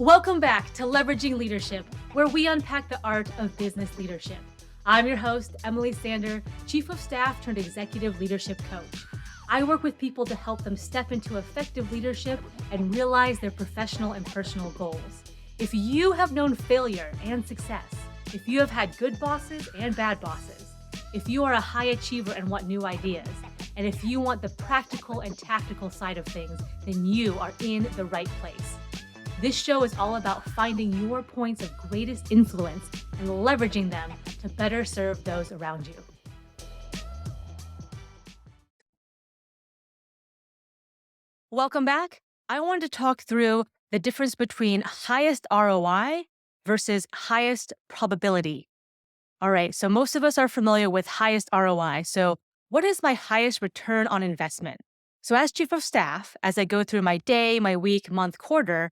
Welcome back to Leveraging Leadership, where we unpack the art of business leadership. I'm your host, Emily Sander, Chief of Staff turned Executive Leadership Coach. I work with people to help them step into effective leadership and realize their professional and personal goals. If you have known failure and success, if you have had good bosses and bad bosses, if you are a high achiever and want new ideas, and if you want the practical and tactical side of things, then you are in the right place. This show is all about finding your points of greatest influence and leveraging them to better serve those around you. Welcome back. I wanted to talk through the difference between highest ROI versus highest probability. All right, so most of us are familiar with highest ROI. So what is my highest return on investment? So as Chief of Staff, as I go through my day, my week, month, quarter,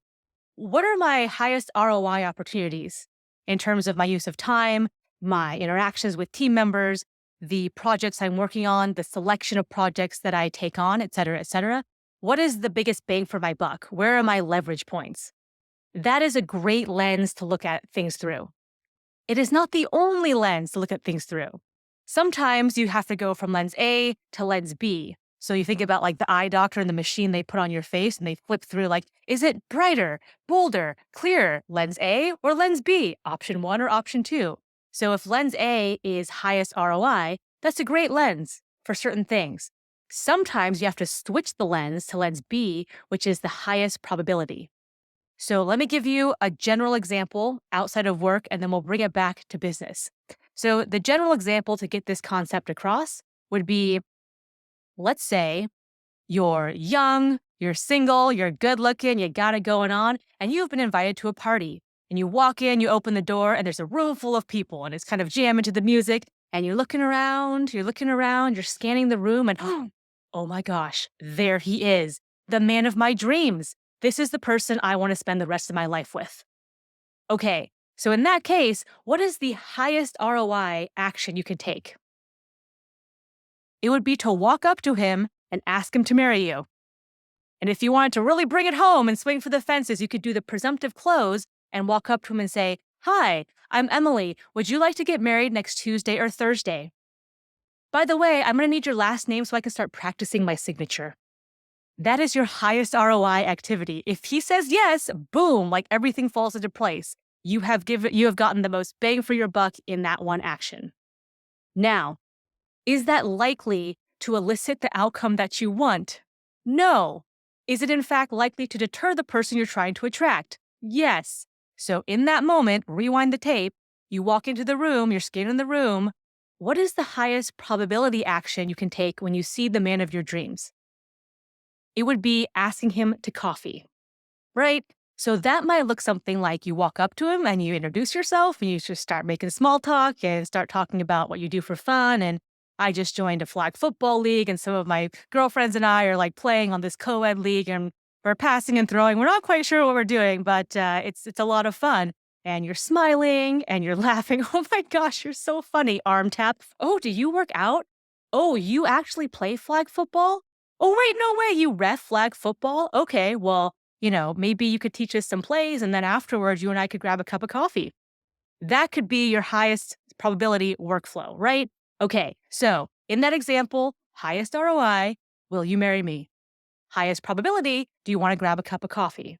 what are my highest ROI opportunities in terms of my use of time, my interactions with team members, the projects I'm working on, the selection of projects that I take on, et cetera, et cetera? What is the biggest bang for my buck? Where are my leverage points? That is a great lens to look at things through. It is not the only lens to look at things through. Sometimes you have to go from lens A to lens B. So you think about like the eye doctor and the machine they put on your face and they flip through like, is it brighter, bolder, clearer, lens A or lens B, option 1 or option 2? So if lens A is highest ROI, that's a great lens for certain things. Sometimes you have to switch the lens to lens B, which is the highest probability. So let me give you a general example outside of work, and then we'll bring it back to business. So the general example to get this concept across would be, let's say you're young, you're single, you're good looking, you got it going on, and you've been invited to a party. And you walk in, you open the door, and there's a room full of people, and it's kind of jamming to the music, and you're looking around, you're scanning the room, and oh my gosh, there he is, the man of my dreams. This is the person I want to spend the rest of my life with. Okay, so in that case, what is the highest ROI action you can take? It would be to walk up to him and ask him to marry you. And if you wanted to really bring it home and swing for the fences, you could do the presumptive close and walk up to him and say, "Hi, I'm Emily. Would you like to get married next Tuesday or Thursday? By the way, I'm going to need your last name so I can start practicing my signature." That is your highest ROI activity. If he says yes, boom, like everything falls into place. You have gotten the most bang for your buck in that one action. Now, is that likely to elicit the outcome that you want? No. Is it in fact likely to deter the person you're trying to attract? Yes. So in that moment, rewind the tape, you walk into the room, you're scanning the room. What is the highest probability action you can take when you see the man of your dreams? It would be asking him to coffee, right? So that might look something like you walk up to him and you introduce yourself and you just start making small talk and start talking about what you do for fun. And I just joined a flag football league and some of my girlfriends and I are like playing on this co-ed league and we're passing and throwing. We're not quite sure what we're doing, but it's a lot of fun. And you're smiling and you're laughing. Oh my gosh, you're so funny. Arm tap. Oh, do you work out? Oh, you actually play flag football? Oh, wait, no way, you ref flag football? Okay, well, maybe you could teach us some plays and then afterwards you and I could grab a cup of coffee. That could be your highest probability workflow, right? Okay, so in that example, highest ROI, will you marry me? Highest probability, do you want to grab a cup of coffee?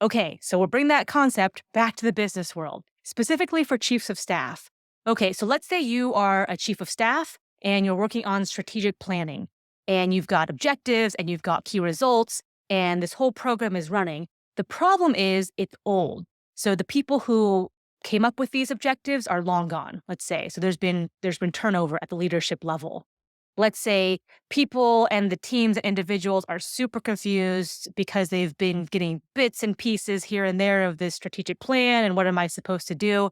Okay, so we'll bring that concept back to the business world, specifically for chiefs of staff. Okay, so let's say you are a chief of staff and you're working on strategic planning. And you've got objectives and you've got key results and this whole program is running. The problem is it's old. So the people who came up with these objectives are long gone, let's say. So there's been turnover at the leadership level. Let's say people and the teams and individuals are super confused because they've been getting bits and pieces here and there of this strategic plan and what am I supposed to do?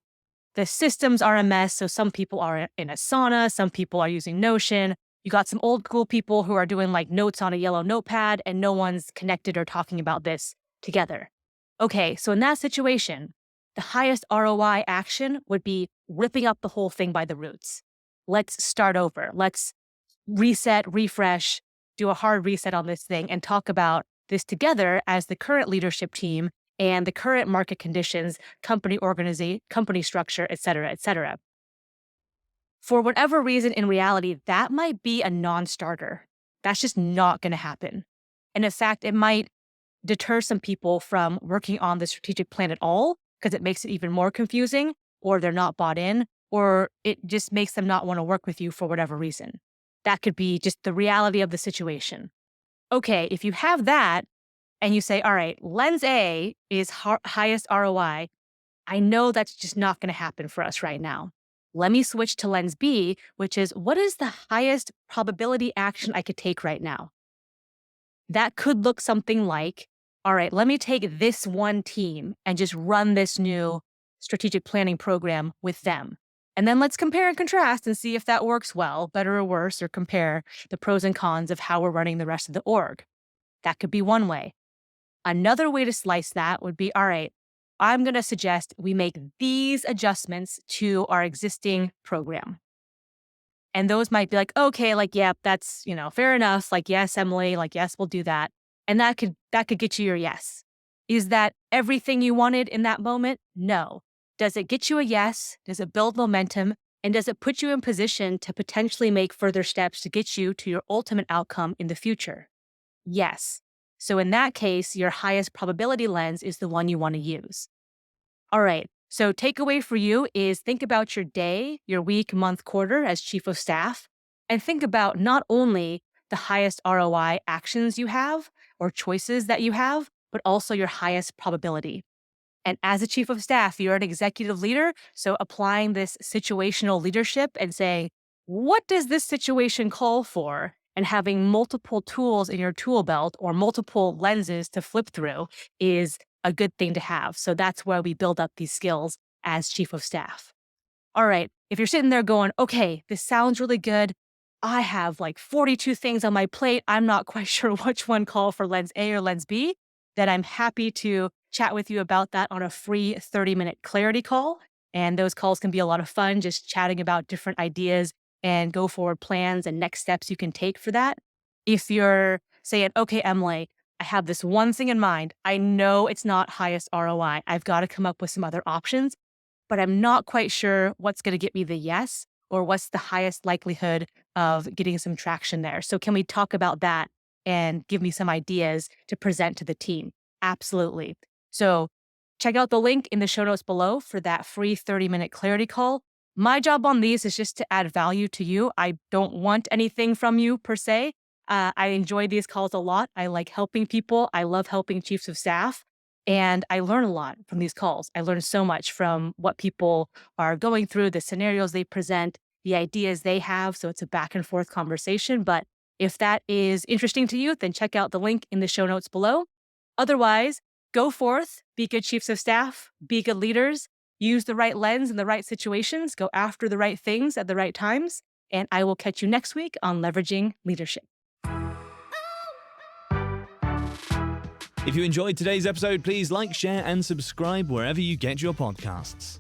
The systems are a mess. So some people are in Asana, some people are using Notion. You got some old school people who are doing like notes on a yellow notepad and no one's connected or talking about this together. Okay, so in that situation, the highest ROI action would be ripping up the whole thing by the roots. Let's start over. Let's reset, refresh, do a hard reset on this thing and talk about this together as the current leadership team and the current market conditions, company organization, company structure, et cetera, et cetera. For whatever reason, in reality, that might be a non-starter. That's just not going to happen. And in fact, it might deter some people from working on the strategic plan at all because it makes it even more confusing, or they're not bought in, or it just makes them not want to work with you for whatever reason. That could be just the reality of the situation. Okay, if you have that and you say, all right, lens A is highest ROI, I know that's just not going to happen for us right now. Let me switch to lens B, which is what is the highest probability action I could take right now? That could look something like, all right, let me take this one team and just run this new strategic planning program with them. And then let's compare and contrast and see if that works well, better or worse, or compare the pros and cons of how we're running the rest of the org. That could be one way. Another way to slice that would be, all right, I'm going to suggest we make these adjustments to our existing program. And those might be like, okay, like, yeah, that's, fair enough. Like, yes, Emily, like, yes, we'll do that. And that could get you your yes. Is that everything you wanted in that moment? No. Does it get you a yes? Does it build momentum? And does it put you in position to potentially make further steps to get you to your ultimate outcome in the future? Yes. So in that case, your highest probability lens is the one you want to use. All right. So takeaway for you is think about your day, your week, month, quarter as chief of staff, and think about not only the highest ROI actions you have or choices that you have, but also your highest probability. And as a chief of staff, you're an executive leader. So applying this situational leadership and saying, what does this situation call for? And having multiple tools in your tool belt or multiple lenses to flip through is a good thing to have. So that's why we build up these skills as chief of staff. All right, if you're sitting there going, okay, this sounds really good. I have like 42 things on my plate. I'm not quite sure which one call for lens A or lens B. Then I'm happy to chat with you about that on a free 30-minute clarity call. And those calls can be a lot of fun, just chatting about different ideas and go forward plans and next steps you can take for that. If you're saying, okay, Emily, I have this one thing in mind. I know it's not highest ROI. I've got to come up with some other options, but I'm not quite sure what's going to get me the yes or what's the highest likelihood of getting some traction there. So can we talk about that and give me some ideas to present to the team? Absolutely. So check out the link in the show notes below for that free 30-minute clarity call. My job on these is just to add value to you. I don't want anything from you per se. I enjoy these calls a lot. I like helping people. I love helping chiefs of staff. And I learn a lot from these calls. I learn so much from what people are going through, the scenarios they present, the ideas they have. So it's a back and forth conversation. But if that is interesting to you, then check out the link in the show notes below. Otherwise, go forth, be good chiefs of staff, be good leaders, use the right lens in the right situations, go after the right things at the right times. And I will catch you next week on Leveraging Leadership. If you enjoyed today's episode, please like, share, and subscribe wherever you get your podcasts.